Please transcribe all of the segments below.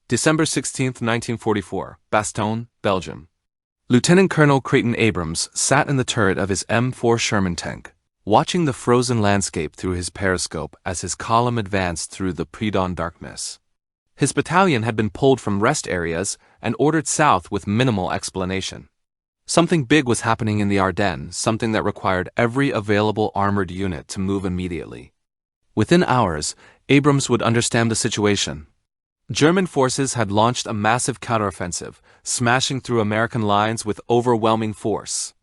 December 16, 1944, Bastogne, Belgium. Lieutenant Colonel Creighton Abrams sat in the turret of his M4 Sherman tank, watching the frozen landscape through his periscope as his column advanced through the pre-dawn darkness. His battalion had been pulled from rest areas and ordered south with minimal explanation. Something big was happening in the Ardennes, something that required every available armored unit to move immediately. Within hours, Abrams would understand the situation. German forces had launched a massive counteroffensive, smashing through American lines with overwhelming force.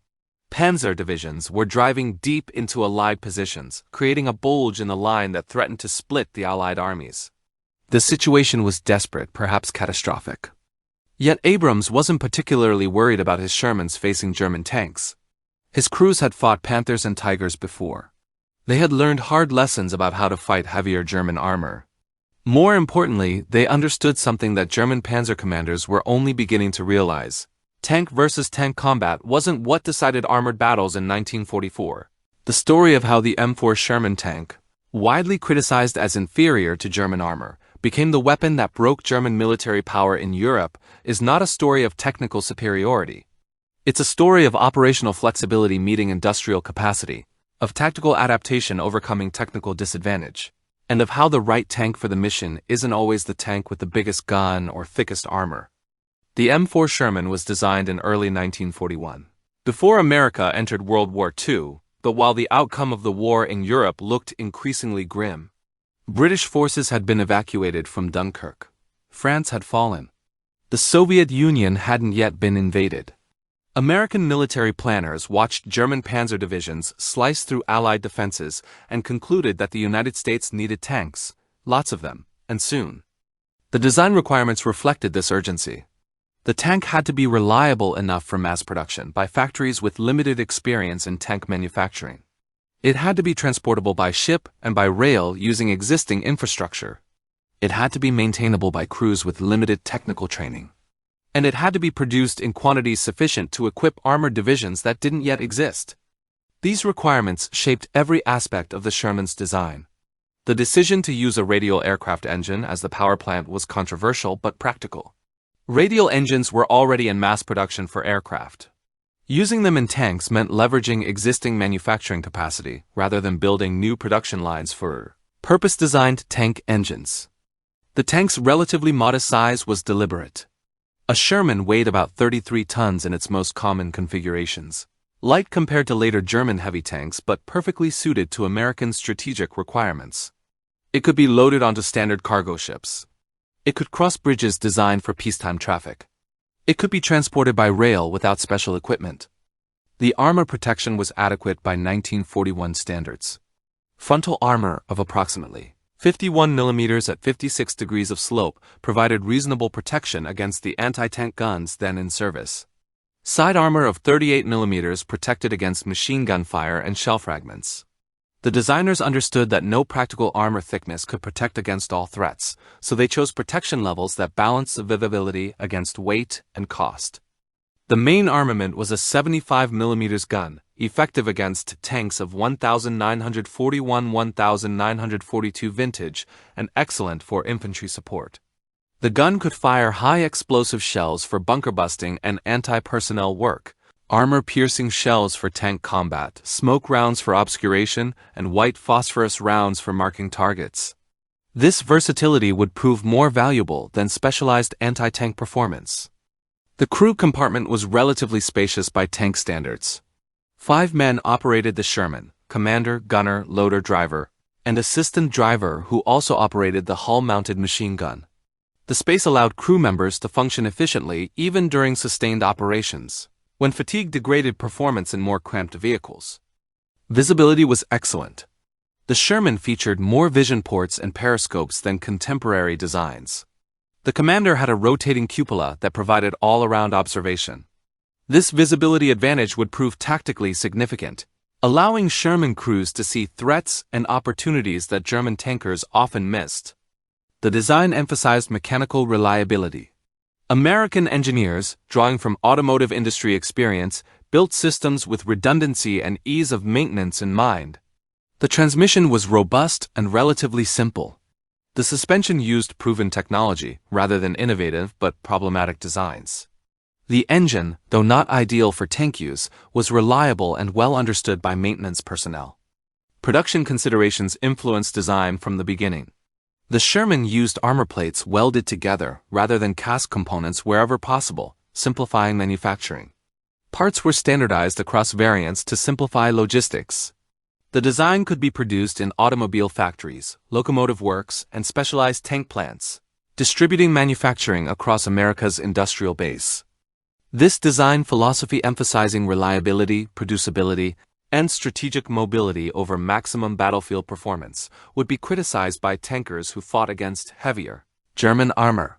Panzer divisions were driving deep into Allied positions, creating a bulge in the line that threatened to split the Allied armies. The situation was desperate, perhaps catastrophic. Yet Abrams wasn't particularly worried about his Shermans facing German tanks. His crews had fought Panthers and Tigers before. They had learned hard lessons about how to fight heavier German armor. More importantly, they understood something that German panzer commanders were only beginning to realize. Tank versus tank combat wasn't what decided armored battles in 1944. The story of how the M4 Sherman tank, widely criticized as inferior to German armor, became the weapon that broke German military power in Europe is not a story of technical superiority. It's a story of operational flexibility meeting industrial capacity, of tactical adaptation overcoming technical disadvantage, and of how the right tank for the mission isn't always the tank with the biggest gun or thickest armor. The M4 Sherman was designed in early 1941, before America entered World War II, but while the outcome of the war in Europe looked increasingly grim. British forces had been evacuated from Dunkirk. France had fallen. The Soviet Union hadn't yet been invaded. American military planners watched German panzer divisions slice through Allied defenses and concluded that the United States needed tanks, lots of them, and soon. The design requirements reflected this urgency. The tank had to be reliable enough for mass production by factories with limited experience in tank manufacturing. It had to be transportable by ship and by rail using existing infrastructure. It had to be maintainable by crews with limited technical training. And it had to be produced in quantities sufficient to equip armored divisions that didn't yet exist. These requirements shaped every aspect of the Sherman's design. The decision to use a radial aircraft engine as the power plant was controversial but practical. Radial engines were already in mass production for aircraft. Using them in tanks meant leveraging existing manufacturing capacity rather than building new production lines for purpose-designed tank engines. The tank's relatively modest size was deliberate. A Sherman weighed about 33 tons in its most common configurations, light compared to later German heavy tanks but perfectly suited to American strategic requirements. It could be loaded onto standard cargo ships. It could cross bridges designed for peacetime traffic. It could be transported by rail without special equipment. The armor protection was adequate by 1941 standards. Frontal armor of approximately 51 mm at 56 degrees of slope provided reasonable protection against the anti-tank guns then in service. Side armor of 38 mm protected against machine gun fire and shell fragments. The designers understood that no practical armor thickness could protect against all threats, so they chose protection levels that balanced survivability against weight and cost. The main armament was a 75 mm gun, effective against tanks of 1941-1942 vintage and excellent for infantry support. The gun could fire high explosive shells for bunker busting and anti-personnel work, armor-piercing shells for tank combat, smoke rounds for obscuration, and white phosphorus rounds for marking targets. This versatility would prove more valuable than specialized anti-tank performance. The crew compartment was relatively spacious by tank standards. 5 men operated the Sherman: commander, gunner, loader, driver, and assistant driver who also operated the hull-mounted machine gun. The space allowed crew members to function efficiently even during sustained operations, when fatigue degraded performance in more cramped vehicles. Visibility was excellent. The Sherman featured more vision ports and periscopes than contemporary designs. The commander had a rotating cupola that provided all-around observation. This visibility advantage would prove tactically significant, allowing Sherman crews to see threats and opportunities that German tankers often missed. The design emphasized mechanical reliability. American engineers, drawing from automotive industry experience, built systems with redundancy and ease of maintenance in mind. The transmission was robust and relatively simple. The suspension used proven technology rather than innovative but problematic designs. The engine, though not ideal for tank use, was reliable and well understood by maintenance personnel. Production considerations influenced design from the beginning. The Sherman used armor plates welded together rather than cast components wherever possible, simplifying manufacturing. Parts were standardized across variants to simplify logistics. The design could be produced in automobile factories, locomotive works, and specialized tank plants, distributing manufacturing across America's industrial base. This design philosophy, emphasizing reliability, producibility, and strategic mobility over maximum battlefield performance, would be criticized by tankers who fought against heavier German armor.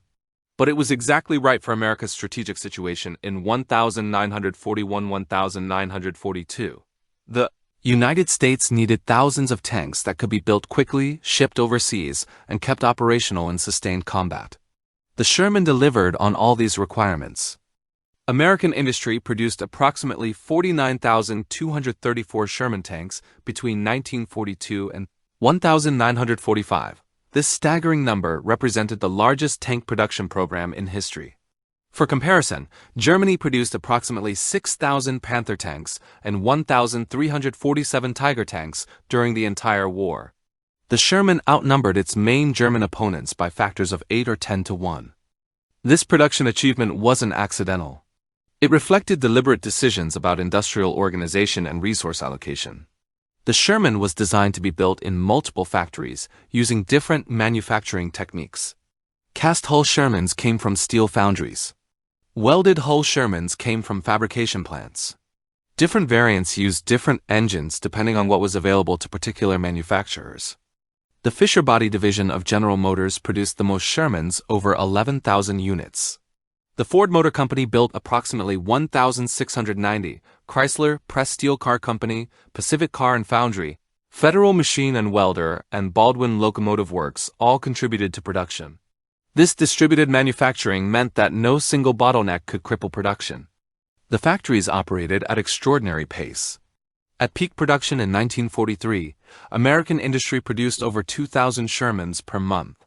But it was exactly right for America's strategic situation in 1941-1942. The United States needed thousands of tanks that could be built quickly, shipped overseas, and kept operational in sustained combat. The Sherman delivered on all these requirements. American industry produced approximately 49,234 Sherman tanks between 1942 and 1945. This staggering number represented the largest tank production program in history. For comparison, Germany produced approximately 6,000 Panther tanks and 1,347 Tiger tanks during the entire war. The Sherman outnumbered its main German opponents by factors of 8 or 10 to 1. This production achievement wasn't accidental. It reflected deliberate decisions about industrial organization and resource allocation. The Sherman was designed to be built in multiple factories using different manufacturing techniques. Cast hull Shermans came from steel foundries. Welded hull Shermans came from fabrication plants. Different variants used different engines depending on what was available to particular manufacturers. The Fisher Body division of General Motors produced the most Shermans, over 11,000 units. The Ford Motor Company built approximately 1,690, Chrysler, Press Steel Car Company, Pacific Car and Foundry, Federal Machine and Welder, and Baldwin Locomotive Works all contributed to production. This distributed manufacturing meant that no single bottleneck could cripple production. The factories operated at extraordinary pace. At peak production in 1943, American industry produced over 2,000 Shermans per month.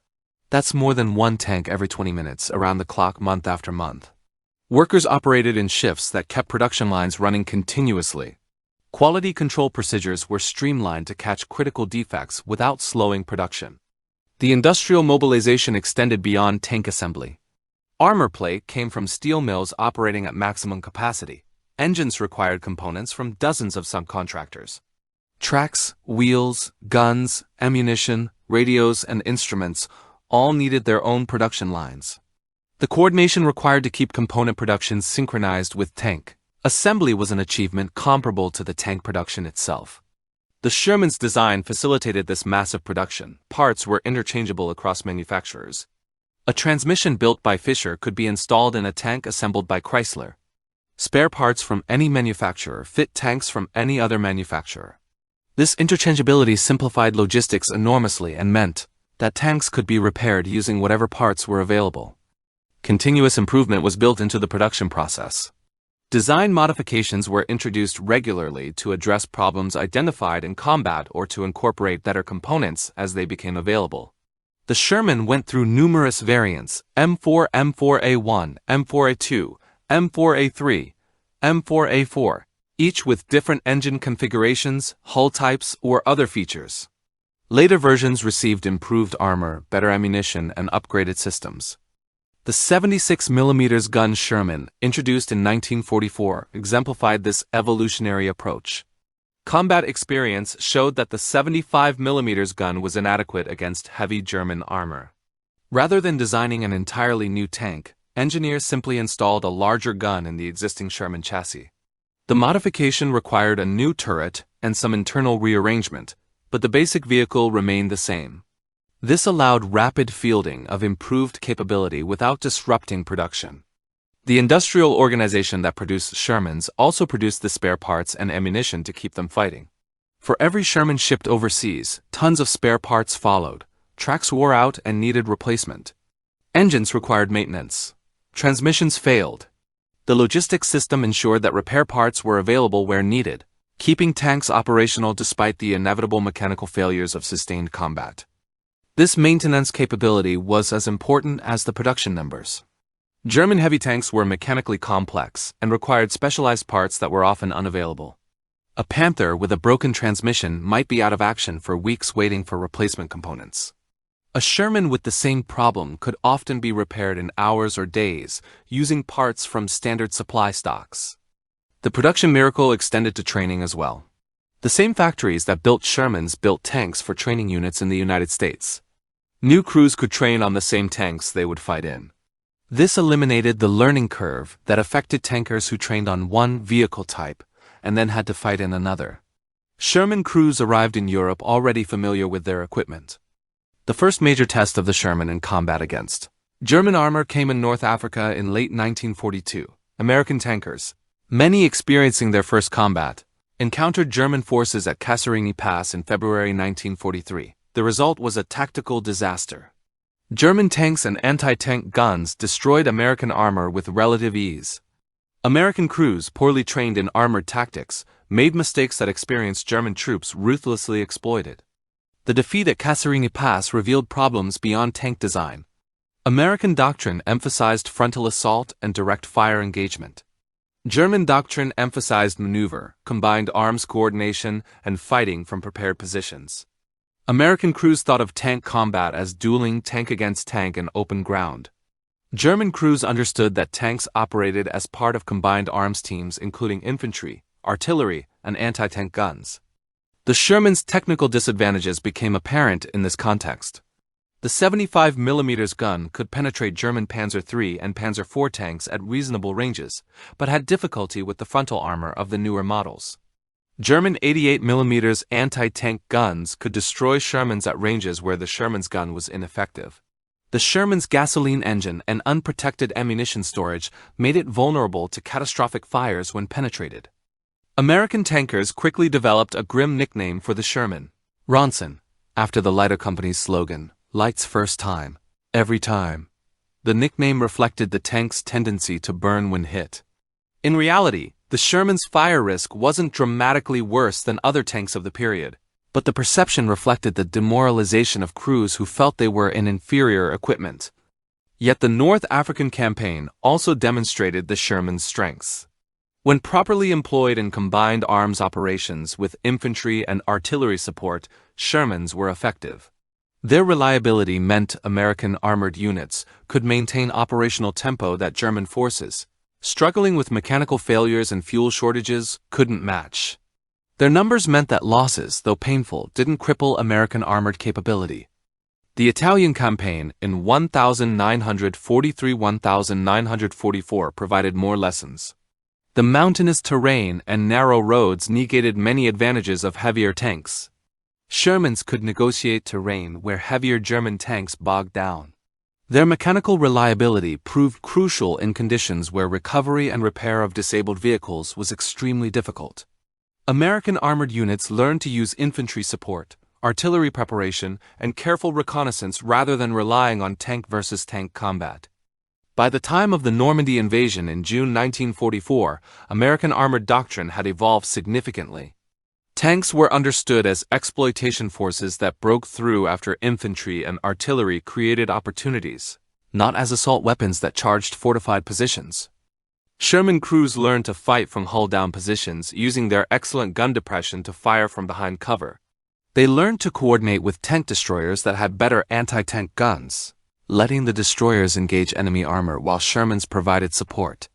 That's more than one tank every 20 minutes, around the clock, month after month. Workers operated in shifts that kept production lines running continuously. Quality control procedures were streamlined to catch critical defects without slowing production. The industrial mobilization extended beyond tank assembly. Armor plate came from steel mills operating at maximum capacity. Engines required components from dozens of subcontractors. Tracks, wheels, guns, ammunition, radios, and instruments all needed their own production lines. The coordination required to keep component production synchronized with tank assembly was an achievement comparable to the tank production itself. The Sherman's design facilitated this massive production. Parts were interchangeable across manufacturers. A transmission built by Fisher could be installed in a tank assembled by Chrysler. Spare parts from any manufacturer fit tanks from any other manufacturer. This interchangeability simplified logistics enormously and meant that tanks could be repaired using whatever parts were available. Continuous improvement was built into the production process. Design modifications were introduced regularly to address problems identified in combat or to incorporate better components as they became available. The Sherman went through numerous variants: M4, M4A1, M4A2, M4A3, M4A4, each with different engine configurations, hull types, or other features. Later versions received improved armor, better ammunition, and upgraded systems. The 76mm gun Sherman, introduced in 1944, exemplified this evolutionary approach. Combat experience showed that the 75mm gun was inadequate against heavy German armor. Rather than designing an entirely new tank, engineers simply installed a larger gun in the existing Sherman chassis. The modification required a new turret and some internal rearrangement, but the basic vehicle remained the same. This allowed rapid fielding of improved capability without disrupting production. The industrial organization that produced Shermans also produced the spare parts and ammunition to keep them fighting. For every Sherman shipped overseas, tons of spare parts followed. Tracks wore out and needed replacement. Engines required maintenance. Transmissions failed. The logistics system ensured that repair parts were available where needed, keeping tanks operational despite the inevitable mechanical failures of sustained combat. This maintenance capability was as important as the production numbers. German heavy tanks were mechanically complex and required specialized parts that were often unavailable. A Panther with a broken transmission might be out of action for weeks waiting for replacement components. A Sherman with the same problem could often be repaired in hours or days using parts from standard supply stocks. The production miracle extended to training as well. The same factories that built Shermans built tanks for training units in the United States. New crews could train on the same tanks they would fight in. This eliminated the learning curve that affected tankers who trained on one vehicle type and then had to fight in another. Sherman crews arrived in Europe already familiar with their equipment. The first major test of the Sherman in combat against German armor came in North Africa in late 1942. American tankers, many experiencing their first combat, encountered German forces at Kasserine Pass in February 1943. The result was a tactical disaster. German tanks and anti-tank guns destroyed American armor with relative ease. American crews, poorly trained in armored tactics, made mistakes that experienced German troops ruthlessly exploited. The defeat at Kasserine Pass revealed problems beyond tank design. American doctrine emphasized frontal assault and direct fire engagement. German doctrine emphasized maneuver, combined arms coordination, and fighting from prepared positions. American crews thought of tank combat as dueling tank against tank in open ground. German crews understood that tanks operated as part of combined arms teams including infantry, artillery, and anti-tank guns. The Sherman's technical disadvantages became apparent in this context. The 75mm gun could penetrate German Panzer III and Panzer IV tanks at reasonable ranges, but had difficulty with the frontal armor of the newer models. German 88mm anti-tank guns could destroy Shermans at ranges where the Sherman's gun was ineffective. The Sherman's gasoline engine and unprotected ammunition storage made it vulnerable to catastrophic fires when penetrated. American tankers quickly developed a grim nickname for the Sherman, Ronson, after the lighter company's slogan, "Lights first time, every time." The nickname reflected the tank's tendency to burn when hit. In reality, the Sherman's fire risk wasn't dramatically worse than other tanks of the period, but the perception reflected the demoralization of crews who felt they were in inferior equipment. Yet the North African campaign also demonstrated the Sherman's strengths. When properly employed in combined arms operations with infantry and artillery support, Shermans were effective. Their reliability meant American armored units could maintain operational tempo that German forces, struggling with mechanical failures and fuel shortages, couldn't match. Their numbers meant that losses, though painful, didn't cripple American armored capability. The Italian campaign in 1943–1944 provided more lessons. The mountainous terrain and narrow roads negated many advantages of heavier tanks. Shermans could negotiate terrain where heavier German tanks bogged down. Their mechanical reliability proved crucial in conditions where recovery and repair of disabled vehicles was extremely difficult. American armored units learned to use infantry support, artillery preparation, and careful reconnaissance rather than relying on tank versus tank combat. By the time of the Normandy invasion in June 1944, American armored doctrine had evolved significantly. Tanks were understood as exploitation forces that broke through after infantry and artillery created opportunities, not as assault weapons that charged fortified positions. Sherman crews learned to fight from hull-down positions using their excellent gun depression to fire from behind cover. They learned to coordinate with tank destroyers that had better anti-tank guns, letting the destroyers engage enemy armor while Shermans provided support.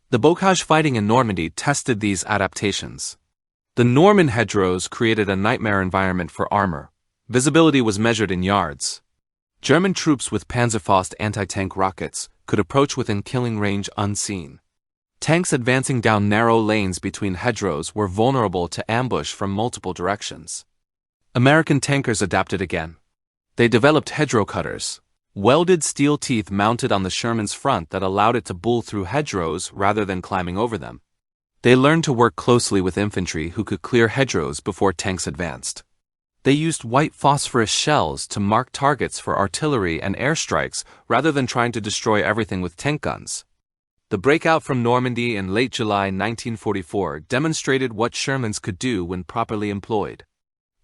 The bocage fighting in Normandy tested these adaptations. The Norman hedgerows created a nightmare environment for armor. Visibility was measured in yards. German troops with Panzerfaust anti-tank rockets could approach within killing range unseen. Tanks advancing down narrow lanes between hedgerows were vulnerable to ambush from multiple directions. American tankers adapted again. They developed hedgerow cutters, welded steel teeth mounted on the Sherman's front that allowed it to bull through hedgerows rather than climbing over them. They learned to work closely with infantry who could clear hedgerows before tanks advanced. They used white phosphorus shells to mark targets for artillery and airstrikes rather than trying to destroy everything with tank guns. The breakout from Normandy in late July 1944 demonstrated what Shermans could do when properly employed.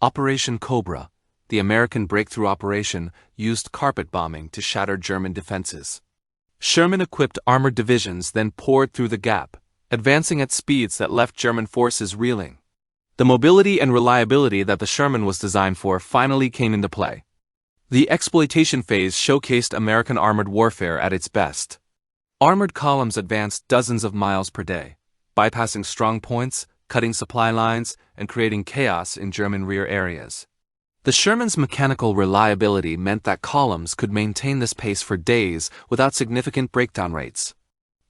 Operation Cobra, the American breakthrough operation used carpet bombing to shatter German defenses. Sherman-equipped armored divisions then poured through the gap, advancing at speeds that left German forces reeling. The mobility and reliability that the Sherman was designed for finally came into play. The exploitation phase showcased American armored warfare at its best. Armored columns advanced dozens of miles per day, bypassing strong points, cutting supply lines, and creating chaos in German rear areas. The Sherman's mechanical reliability meant that columns could maintain this pace for days without significant breakdown rates.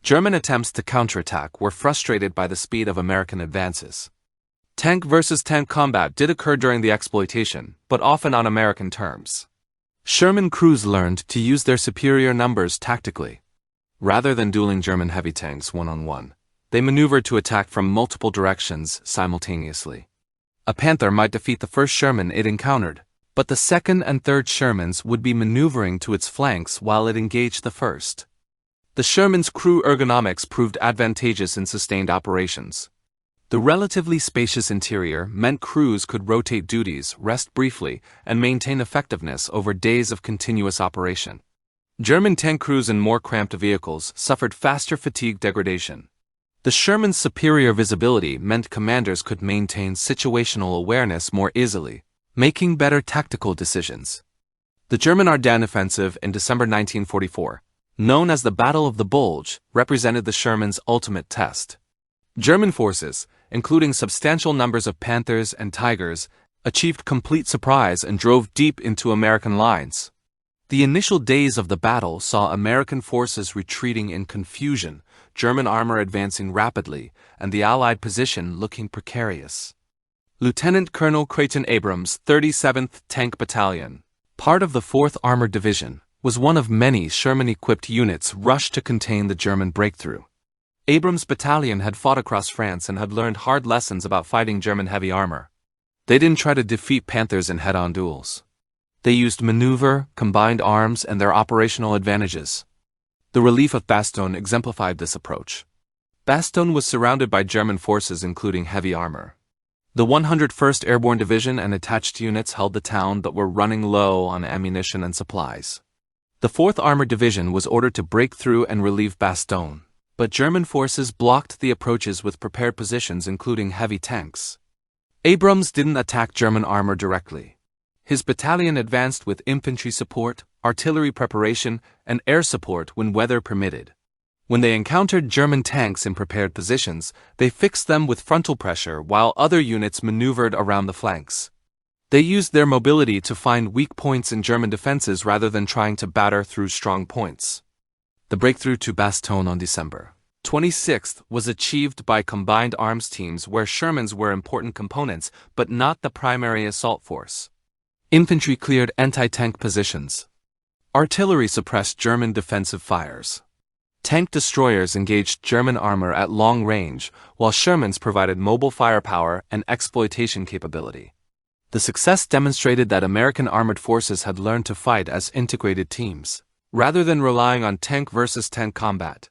German attempts to counterattack were frustrated by the speed of American advances. Tank versus tank combat did occur during the exploitation, but often on American terms. Sherman crews learned to use their superior numbers tactically. Rather than dueling German heavy tanks one-on-one, they maneuvered to attack from multiple directions simultaneously. A Panther might defeat the first Sherman it encountered, but the second and third Shermans would be maneuvering to its flanks while it engaged the first. The Sherman's crew ergonomics proved advantageous in sustained operations. The relatively spacious interior meant crews could rotate duties, rest briefly, and maintain effectiveness over days of continuous operation. German tank crews in more cramped vehicles suffered faster fatigue degradation. The Sherman's superior visibility meant commanders could maintain situational awareness more easily, making better tactical decisions. The German Ardennes offensive in December 1944, known as the Battle of the Bulge, represented the Sherman's ultimate test. German forces, including substantial numbers of Panthers and Tigers, achieved complete surprise and drove deep into American lines. The initial days of the battle saw American forces retreating in confusion, German armor advancing rapidly, and the Allied position looking precarious. Lieutenant Colonel Creighton Abrams' 37th Tank Battalion, part of the 4th Armored Division, was one of many Sherman-equipped units rushed to contain the German breakthrough. Abrams' battalion had fought across France and had learned hard lessons about fighting German heavy armor. They didn't try to defeat Panthers in head-on duels. They used maneuver, combined arms, and their operational advantages. The relief of Bastogne exemplified this approach. Bastogne was surrounded by German forces including heavy armor. The 101st Airborne Division and attached units held the town but were running low on ammunition and supplies. The 4th Armored Division was ordered to break through and relieve Bastogne, but German forces blocked the approaches with prepared positions including heavy tanks. Abrams didn't attack German armor directly. His battalion advanced with infantry support, artillery preparation, and air support when weather permitted. When they encountered German tanks in prepared positions, they fixed them with frontal pressure while other units maneuvered around the flanks. They used their mobility to find weak points in German defenses rather than trying to batter through strong points. The breakthrough to Bastogne on December 26th was achieved by combined arms teams where Shermans were important components but not the primary assault force. Infantry cleared anti-tank positions. Artillery suppressed German defensive fires. Tank destroyers engaged German armor at long range, while Shermans provided mobile firepower and exploitation capability. The success demonstrated that American armored forces had learned to fight as integrated teams, rather than relying on tank versus tank combat.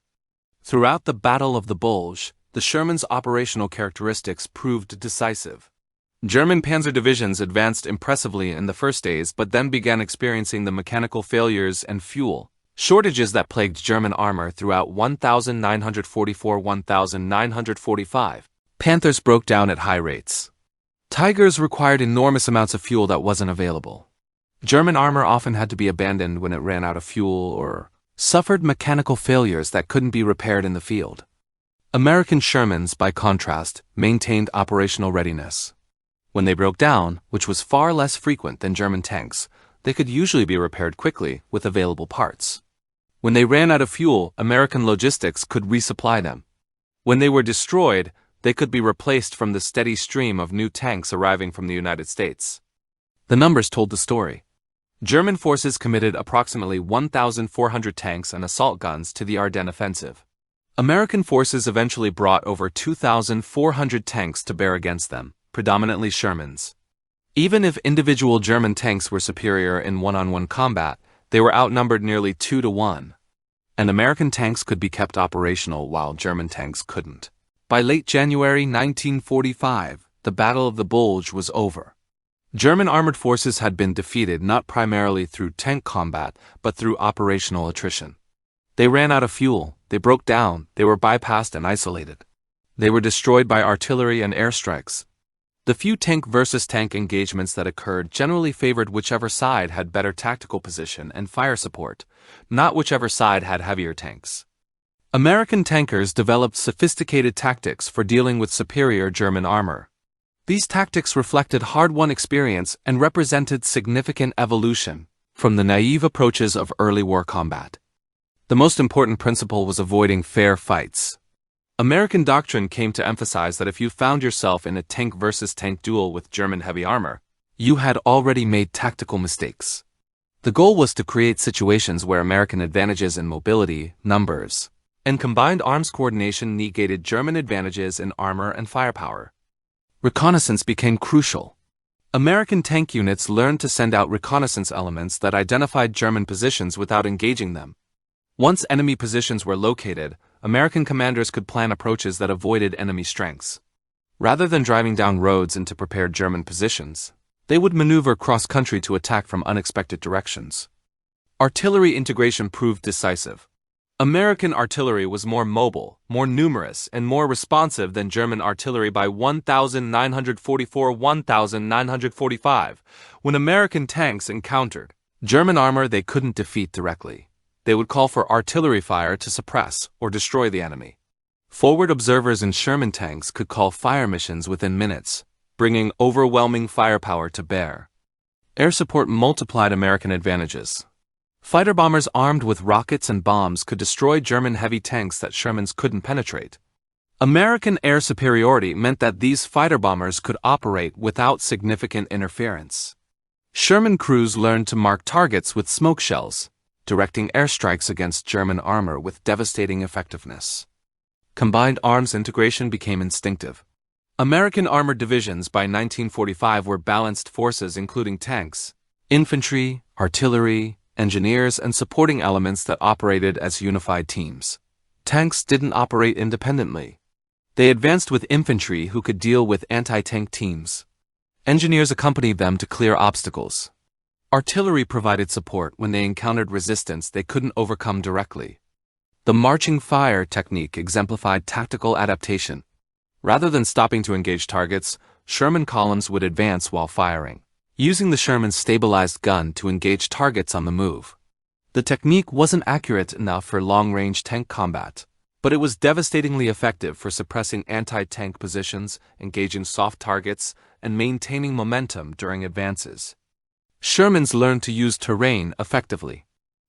Throughout the Battle of the Bulge, the Sherman's operational characteristics proved decisive. German panzer divisions advanced impressively in the first days but then began experiencing the mechanical failures and fuel shortages that plagued German armor throughout 1944-1945. Panthers broke down at high rates. Tigers required enormous amounts of fuel that wasn't available. German armor often had to be abandoned when it ran out of fuel or suffered mechanical failures that couldn't be repaired in the field. American Shermans, by contrast, maintained operational readiness. When they broke down, which was far less frequent than German tanks, they could usually be repaired quickly with available parts. When they ran out of fuel, American logistics could resupply them. When they were destroyed, they could be replaced from the steady stream of new tanks arriving from the United States. The numbers told the story. German forces committed approximately 1,400 tanks and assault guns to the Ardennes offensive. American forces eventually brought over 2,400 tanks to bear against them, predominantly Shermans. Even if individual German tanks were superior in one-on-one combat, they were outnumbered nearly 2-to-1. And American tanks could be kept operational while German tanks couldn't. By late January 1945, the Battle of the Bulge was over. German armored forces had been defeated not primarily through tank combat, but through operational attrition. They ran out of fuel, they broke down, they were bypassed and isolated. They were destroyed by artillery and airstrikes. The few tank versus tank engagements that occurred generally favored whichever side had better tactical position and fire support, not whichever side had heavier tanks. American tankers developed sophisticated tactics for dealing with superior German armor. These tactics reflected hard-won experience and represented significant evolution from the naive approaches of early war combat. The most important principle was avoiding fair fights. American doctrine came to emphasize that if you found yourself in a tank versus tank duel with German heavy armor, you had already made tactical mistakes. The goal was to create situations where American advantages in mobility, numbers, and combined arms coordination negated German advantages in armor and firepower. Reconnaissance became crucial. American tank units learned to send out reconnaissance elements that identified German positions without engaging them. Once enemy positions were located, American commanders could plan approaches that avoided enemy strengths. Rather than driving down roads into prepared German positions, they would maneuver cross-country to attack from unexpected directions. Artillery integration proved decisive. American artillery was more mobile, more numerous, and more responsive than German artillery by 1944-1945. When American tanks encountered German armor they couldn't defeat directly, they would call for artillery fire to suppress or destroy the enemy. Forward observers in Sherman tanks could call fire missions within minutes, bringing overwhelming firepower to bear. Air support multiplied American advantages. Fighter bombers armed with rockets and bombs could destroy German heavy tanks that Shermans couldn't penetrate. American air superiority meant that these fighter bombers could operate without significant interference. Sherman crews learned to mark targets with smoke shells, directing airstrikes against German armor with devastating effectiveness. Combined arms integration became instinctive. American armored divisions by 1945 were balanced forces including tanks, infantry, artillery, engineers, and supporting elements that operated as unified teams. Tanks didn't operate independently. They advanced with infantry who could deal with anti-tank teams. Engineers accompanied them to clear obstacles. Artillery provided support when they encountered resistance they couldn't overcome directly. The marching fire technique exemplified tactical adaptation. Rather than stopping to engage targets, Sherman columns would advance while firing, using the Sherman's stabilized gun to engage targets on the move. The technique wasn't accurate enough for long-range tank combat, but it was devastatingly effective for suppressing anti-tank positions, engaging soft targets, and maintaining momentum during advances. Shermans learned to use terrain effectively.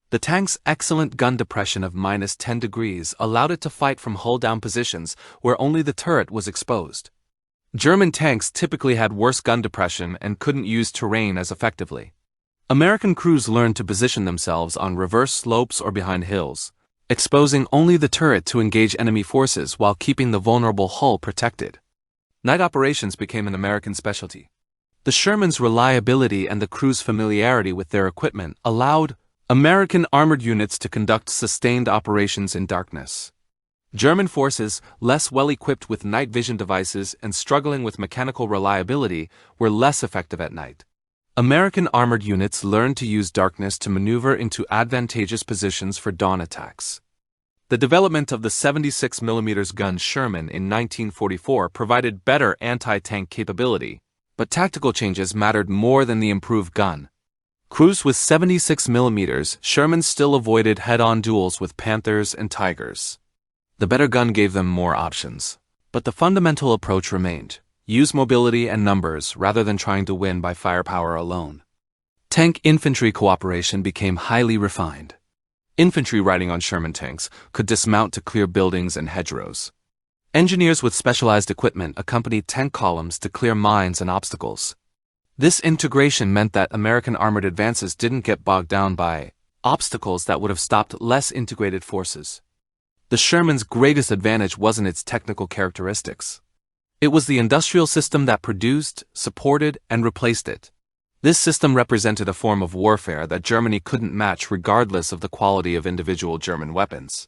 The tank's excellent gun depression of -10 degrees allowed it to fight from hull-down positions where only the turret was exposed. German tanks typically had worse gun depression and couldn't use terrain as effectively. American crews learned to position themselves on reverse slopes or behind hills, exposing only the turret to engage enemy forces while keeping the vulnerable hull protected. Night operations became an American specialty. The Sherman's reliability and the crew's familiarity with their equipment allowed American armored units to conduct sustained operations in darkness. German forces, less well-equipped with night vision devices and struggling with mechanical reliability, were less effective at night. American armored units learned to use darkness to maneuver into advantageous positions for dawn attacks. The development of the 76mm gun Sherman in 1944 provided better anti-tank capability, but tactical changes mattered more than the improved gun. Crews with 76mm Shermans still avoided head-on duels with Panthers and Tigers. The better gun gave them more options, but the fundamental approach remained: use mobility and numbers rather than trying to win by firepower alone. Tank-infantry cooperation became highly refined. Infantry riding on Sherman tanks could dismount to clear buildings and hedgerows. Engineers with specialized equipment accompanied tank columns to clear mines and obstacles. This integration meant that American armored advances didn't get bogged down by obstacles that would have stopped less integrated forces. The Sherman's greatest advantage wasn't its technical characteristics. It was the industrial system that produced, supported, and replaced it. This system represented a form of warfare that Germany couldn't match regardless of the quality of individual German weapons.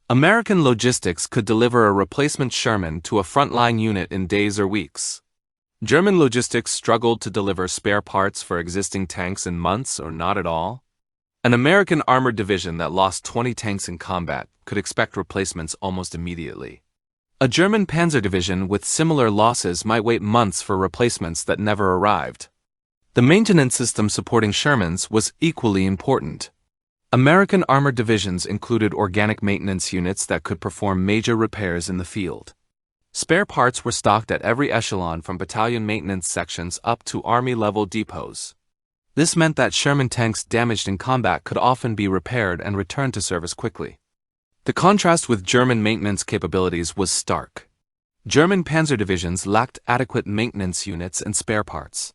American logistics could deliver a replacement Sherman to a frontline unit in days or weeks. German logistics struggled to deliver spare parts for existing tanks in months or not at all. An American armored division that lost 20 tanks in combat could expect replacements almost immediately. A German panzer division with similar losses might wait months for replacements that never arrived. The maintenance system supporting Shermans was equally important. American armored divisions included organic maintenance units that could perform major repairs in the field. Spare parts were stocked at every echelon from battalion maintenance sections up to army-level depots. This meant that Sherman tanks damaged in combat could often be repaired and returned to service quickly. The contrast with German maintenance capabilities was stark. German panzer divisions lacked adequate maintenance units and spare parts.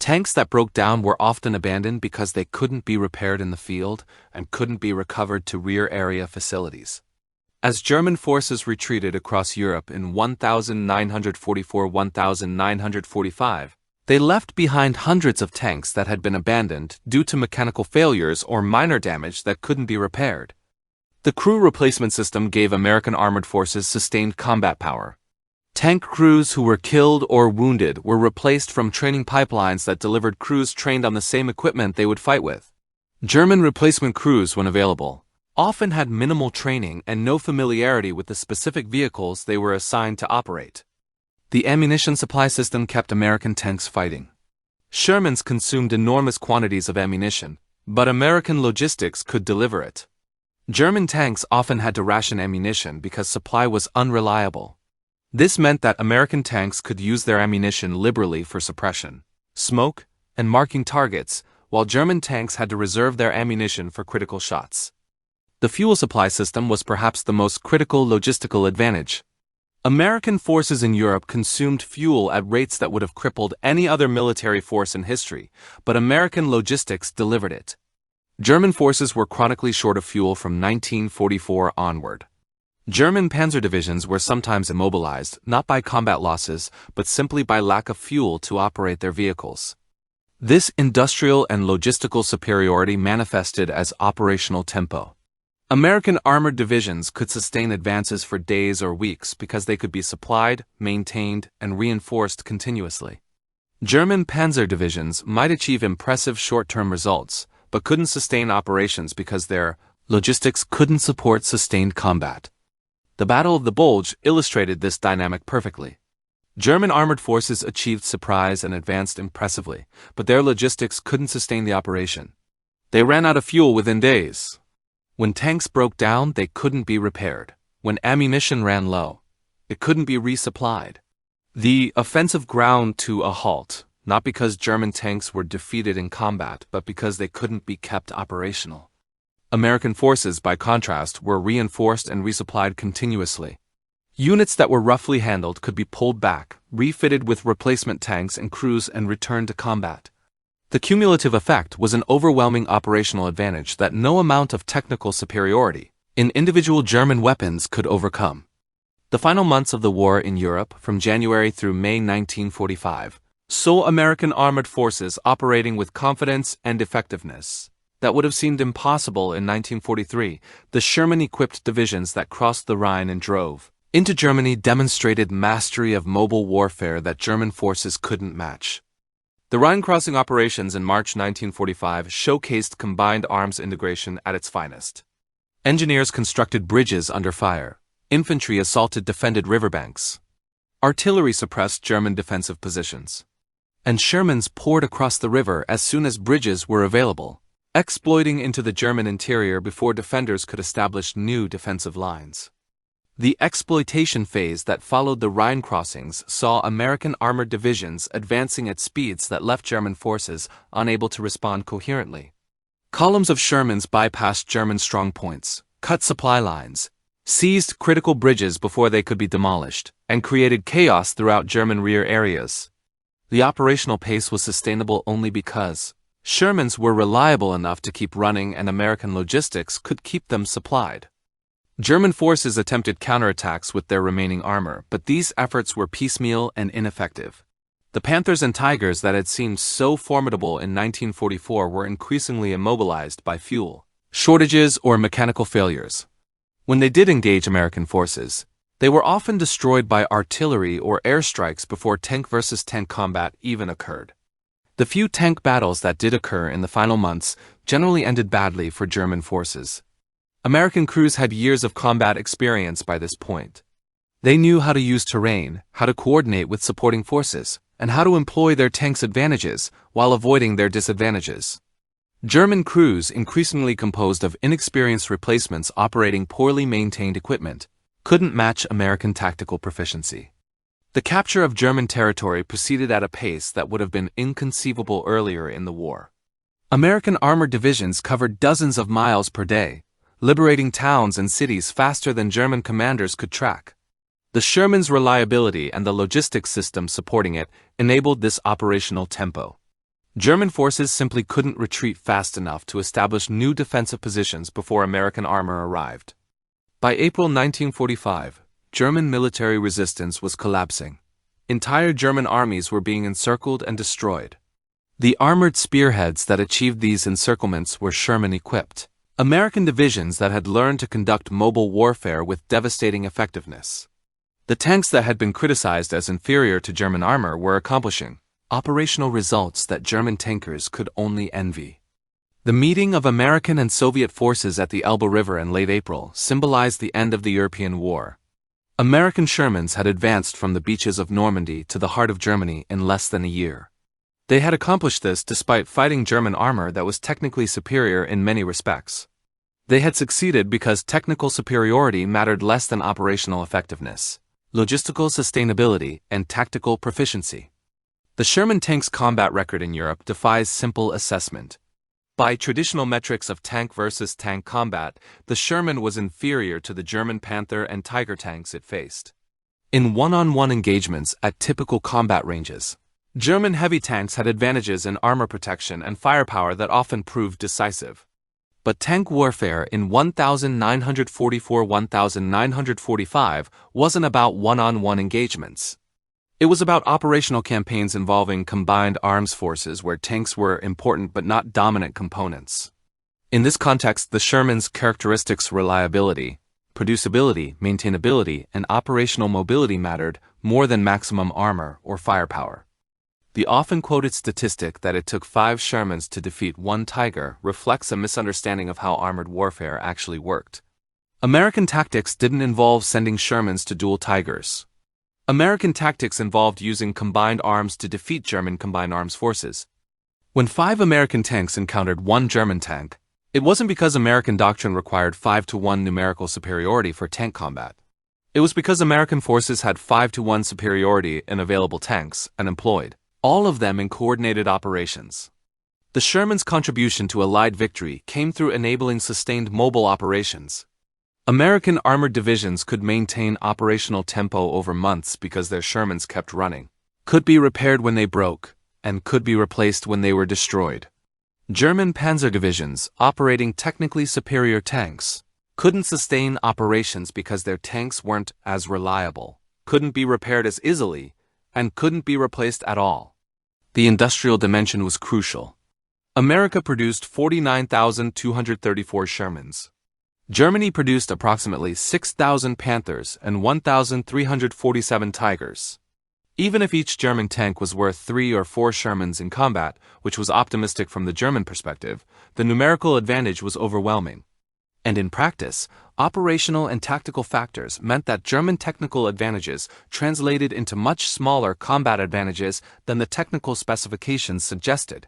Tanks that broke down were often abandoned because they couldn't be repaired in the field and couldn't be recovered to rear area facilities. As German forces retreated across Europe in 1944–1945, they left behind hundreds of tanks that had been abandoned due to mechanical failures or minor damage that couldn't be repaired. The crew replacement system gave American armored forces sustained combat power. Tank crews who were killed or wounded were replaced from training pipelines that delivered crews trained on the same equipment they would fight with. German replacement crews, when available, often had minimal training and no familiarity with the specific vehicles they were assigned to operate. The ammunition supply system kept American tanks fighting. Shermans consumed enormous quantities of ammunition, but American logistics could deliver it. German tanks often had to ration ammunition because supply was unreliable. This meant that American tanks could use their ammunition liberally for suppression, smoke, and marking targets, while German tanks had to reserve their ammunition for critical shots. The fuel supply system was perhaps the most critical logistical advantage. American forces in Europe consumed fuel at rates that would have crippled any other military force in history, but American logistics delivered it. German forces were chronically short of fuel from 1944 onward. German panzer divisions were sometimes immobilized, not by combat losses, but simply by lack of fuel to operate their vehicles. This industrial and logistical superiority manifested as operational tempo. American armored divisions could sustain advances for days or weeks because they could be supplied, maintained, and reinforced continuously. German panzer divisions might achieve impressive short-term results, but couldn't sustain operations because their logistics couldn't support sustained combat. The Battle of the Bulge illustrated this dynamic perfectly. German armored forces achieved surprise and advanced impressively, but their logistics couldn't sustain the operation. They ran out of fuel within days. When tanks broke down, they couldn't be repaired. When ammunition ran low, it couldn't be resupplied. The offensive ground to a halt, not because German tanks were defeated in combat, but because they couldn't be kept operational. American forces, by contrast, were reinforced and resupplied continuously. Units that were roughly handled could be pulled back, refitted with replacement tanks and crews, and returned to combat. The cumulative effect was an overwhelming operational advantage that no amount of technical superiority in individual German weapons could overcome. The final months of the war in Europe, from January through May 1945, saw American armored forces operating with confidence and effectiveness that would have seemed impossible in 1943. The Sherman-equipped divisions that crossed the Rhine and drove into Germany demonstrated mastery of mobile warfare that German forces couldn't match. The Rhine crossing operations in March 1945 showcased combined arms integration at its finest. Engineers constructed bridges under fire. Infantry assaulted defended riverbanks. Artillery suppressed German defensive positions. And Shermans poured across the river as soon as bridges were available, exploiting into the German interior before defenders could establish new defensive lines. The exploitation phase that followed the Rhine crossings saw American armored divisions advancing at speeds that left German forces unable to respond coherently. Columns of Shermans bypassed German strongpoints, cut supply lines, seized critical bridges before they could be demolished, and created chaos throughout German rear areas. The operational pace was sustainable only because Shermans were reliable enough to keep running and American logistics could keep them supplied. German forces attempted counterattacks with their remaining armor, but these efforts were piecemeal and ineffective. The Panthers and Tigers that had seemed so formidable in 1944 were increasingly immobilized by fuel shortages or mechanical failures. When they did engage American forces, They were often destroyed by artillery or airstrikes before tank versus tank combat even occurred. The few tank battles that did occur in the final months generally ended badly for German forces. American crews had years of combat experience by this point. They knew how to use terrain, how to coordinate with supporting forces, and how to employ their tanks' advantages while avoiding their disadvantages. German crews, increasingly composed of inexperienced replacements operating poorly maintained equipment, couldn't match American tactical proficiency. The capture of German territory proceeded at a pace that would have been inconceivable earlier in the war. American armored divisions covered dozens of miles per day, liberating towns and cities faster than German commanders could track. The Sherman's reliability and the logistics system supporting it enabled this operational tempo. German forces simply couldn't retreat fast enough to establish new defensive positions before American armor arrived. By April 1945, German military resistance was collapsing. Entire German armies were being encircled and destroyed. The armored spearheads that achieved these encirclements were Sherman-equipped, American divisions that had learned to conduct mobile warfare with devastating effectiveness. The tanks that had been criticized as inferior to German armor were accomplishing operational results that German tankers could only envy. The meeting of American and Soviet forces at the Elbe River in late April symbolized the end of the European War. American Shermans had advanced from the beaches of Normandy to the heart of Germany in less than a year. They had accomplished this despite fighting German armor that was technically superior in many respects. They had succeeded because technical superiority mattered less than operational effectiveness, logistical sustainability, and tactical proficiency. The Sherman tank's combat record in Europe defies simple assessment. By traditional metrics of tank versus tank combat, the Sherman was inferior to the German Panther and Tiger tanks it faced. In one-on-one engagements at typical combat ranges, German heavy tanks had advantages in armor protection and firepower that often proved decisive. But tank warfare in 1944-1945 wasn't about one-on-one engagements. It was about operational campaigns involving combined arms forces where tanks were important but not dominant components. In this context, the Sherman's characteristics reliability, producibility, maintainability, and operational mobility mattered more than maximum armor or firepower. The often quoted statistic that it took 5 Shermans to defeat 1 Tiger reflects a misunderstanding of how armored warfare actually worked. American tactics didn't involve sending Shermans to duel Tigers. American tactics involved using combined arms to defeat German combined arms forces. When 5 American tanks encountered 1 German tank, it wasn't because American doctrine required 5-to-1 numerical superiority for tank combat. It was because American forces had 5-to-1 superiority in available tanks and employed all of them in coordinated operations. The Sherman's contribution to Allied victory came through enabling sustained mobile operations. American armored divisions could maintain operational tempo over months because their Shermans kept running, could be repaired when they broke, and could be replaced when they were destroyed. German panzer divisions, operating technically superior tanks, couldn't sustain operations because their tanks weren't as reliable, couldn't be repaired as easily, and couldn't be replaced at all. The industrial dimension was crucial. America produced 49,234 Shermans. Germany produced approximately 6,000 Panthers and 1,347 Tigers. Even if each German tank was worth 3 or 4 Shermans in combat, which was optimistic from the German perspective, the numerical advantage was overwhelming. And in practice, operational and tactical factors meant that German technical advantages translated into much smaller combat advantages than the technical specifications suggested.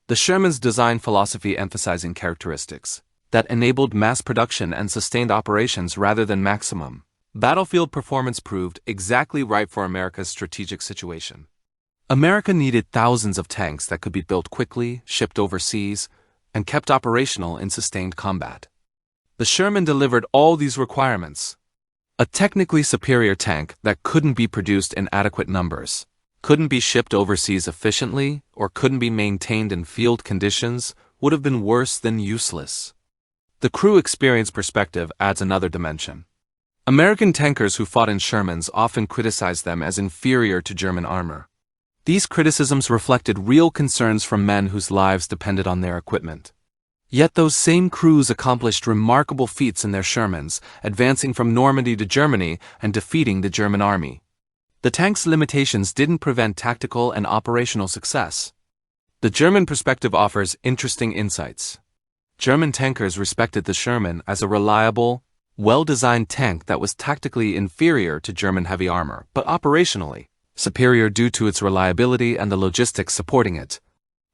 The Sherman's design philosophy emphasizing characteristics that enabled mass production and sustained operations rather than maximum battlefield performance proved exactly right for America's strategic situation. America needed thousands of tanks that could be built quickly, shipped overseas, and kept operational in sustained combat. The Sherman delivered all these requirements. A technically superior tank that couldn't be produced in adequate numbers, couldn't be shipped overseas efficiently, or couldn't be maintained in field conditions would have been worse than useless. The crew experience perspective adds another dimension. American tankers who fought in Shermans often criticized them as inferior to German armor. These criticisms reflected real concerns from men whose lives depended on their equipment. Yet those same crews accomplished remarkable feats in their Shermans, advancing from Normandy to Germany and defeating the German army. The tank's limitations didn't prevent tactical and operational success. The German perspective offers interesting insights. German tankers respected the Sherman as a reliable, well-designed tank that was tactically inferior to German heavy armor, but operationally superior due to its reliability and the logistics supporting it.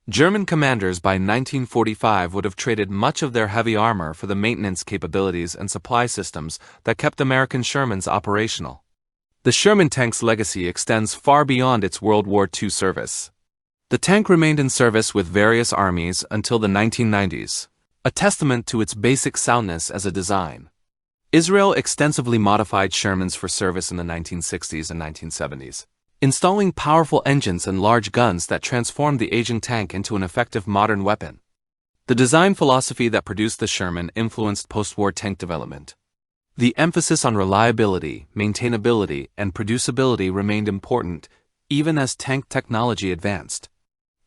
German commanders by 1945 would have traded much of their heavy armor for the maintenance capabilities and supply systems that kept American Shermans operational. The Sherman tank's legacy extends far beyond its World War II service. The tank remained in service with various armies until the 1990s, a testament to its basic soundness as a design. Israel extensively modified Shermans for service in the 1960s and 1970s, installing powerful engines and large guns that transformed the aging tank into an effective modern weapon. The design philosophy that produced the Sherman influenced post-war tank development. The emphasis on reliability, maintainability, and producibility remained important, even as tank technology advanced.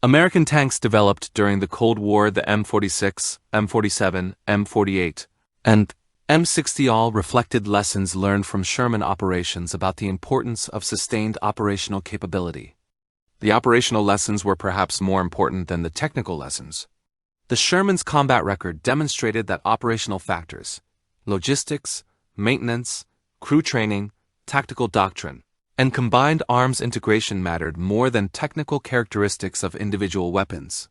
American tanks developed during the Cold War. The M46, M47, M48, and M60 all reflected lessons learned from Sherman operations about the importance of sustained operational capability. The operational lessons were perhaps more important than the technical lessons. The Sherman's combat record demonstrated that operational factors, logistics, maintenance, crew training, tactical doctrine, and combined arms integration mattered more than technical characteristics of individual weapons.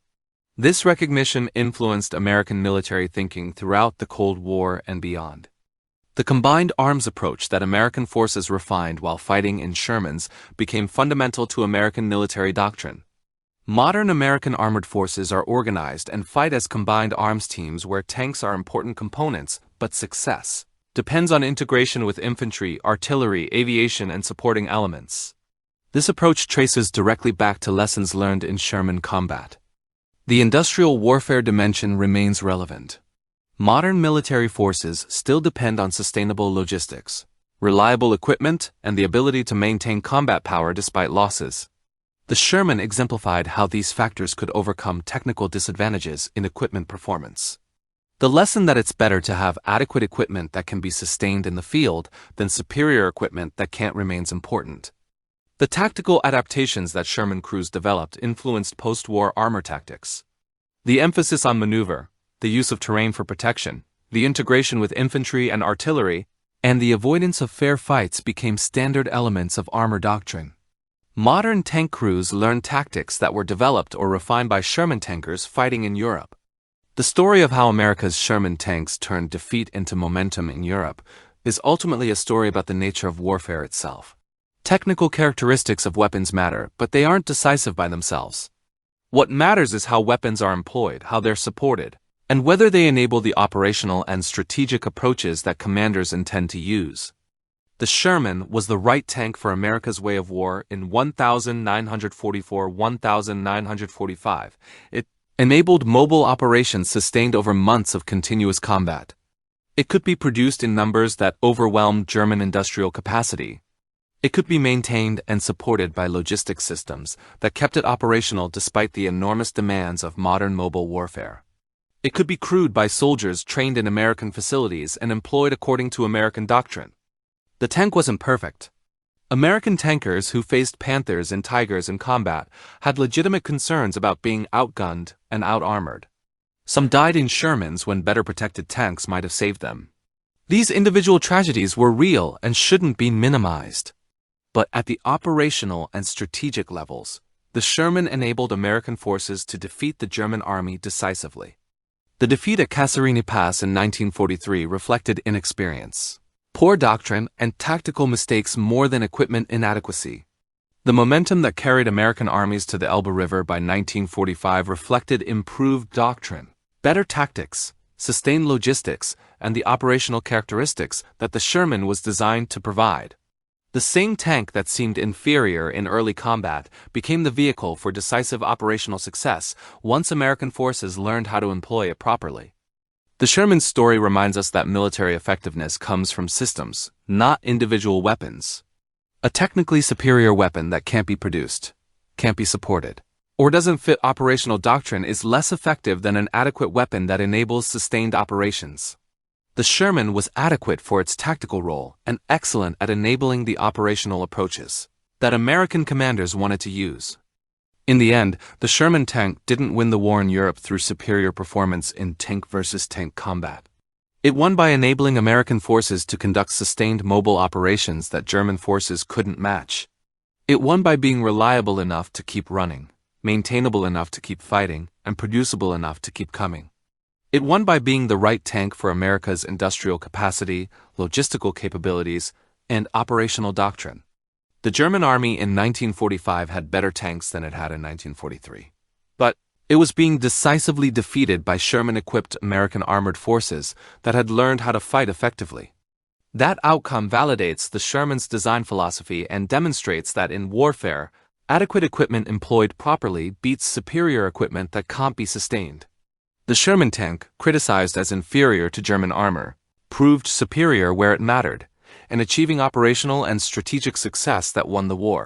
This recognition influenced American military thinking throughout the Cold War and beyond. The combined arms approach that American forces refined while fighting in Shermans became fundamental to American military doctrine. Modern American armored forces are organized and fight as combined arms teams where tanks are important components, but success depends on integration with infantry, artillery, aviation, and supporting elements. This approach traces directly back to lessons learned in Sherman combat. The industrial warfare dimension remains relevant. Modern military forces still depend on sustainable logistics, reliable equipment, and the ability to maintain combat power despite losses. The Sherman exemplified how these factors could overcome technical disadvantages in equipment performance. The lesson that it's better to have adequate equipment that can be sustained in the field than superior equipment that can't remains important. The tactical adaptations that Sherman crews developed influenced post-war armor tactics. The emphasis on maneuver, the use of terrain for protection, the integration with infantry and artillery, and the avoidance of fair fights became standard elements of armor doctrine. Modern tank crews learned tactics that were developed or refined by Sherman tankers fighting in Europe. The story of how America's Sherman tanks turned defeat into momentum in Europe is ultimately a story about the nature of warfare itself. Technical characteristics of weapons matter, but they aren't decisive by themselves. What matters is how weapons are employed, how they're supported, and whether they enable the operational and strategic approaches that commanders intend to use. The Sherman was the right tank for America's way of war in 1944-1945. It enabled mobile operations sustained over months of continuous combat. It could be produced in numbers that overwhelmed German industrial capacity. It could be maintained and supported by logistics systems that kept it operational despite the enormous demands of modern mobile warfare. It could be crewed by soldiers trained in American facilities and employed according to American doctrine. The tank wasn't perfect. American tankers who faced Panthers and Tigers in combat had legitimate concerns about being outgunned and out-armored. Some died in Shermans when better protected tanks might have saved them. These individual tragedies were real and shouldn't be minimized. But at the operational and strategic levels, the Sherman enabled American forces to defeat the German army decisively. The defeat at Kasserine Pass in 1943 reflected inexperience, poor doctrine, and tactical mistakes more than equipment inadequacy. The momentum that carried American armies to the Elbe River by 1945 reflected improved doctrine, better tactics, sustained logistics, and the operational characteristics that the Sherman was designed to provide. The same tank that seemed inferior in early combat became the vehicle for decisive operational success once American forces learned how to employ it properly. The Sherman story reminds us that military effectiveness comes from systems, not individual weapons. A technically superior weapon that can't be produced, can't be supported, or doesn't fit operational doctrine is less effective than an adequate weapon that enables sustained operations. The Sherman was adequate for its tactical role and excellent at enabling the operational approaches that American commanders wanted to use. In the end, the Sherman tank didn't win the war in Europe through superior performance in tank versus tank combat. It won by enabling American forces to conduct sustained mobile operations that German forces couldn't match. It won by being reliable enough to keep running, maintainable enough to keep fighting, and producible enough to keep coming. It won by being the right tank for America's industrial capacity, logistical capabilities, and operational doctrine. The German army in 1945 had better tanks than it had in 1943. But it was being decisively defeated by Sherman-equipped American armored forces that had learned how to fight effectively. That outcome validates the Sherman's design philosophy and demonstrates that in warfare, adequate equipment employed properly beats superior equipment that can't be sustained. The Sherman tank, criticized as inferior to German armor, proved superior where it mattered, and achieving operational and strategic success that won the war.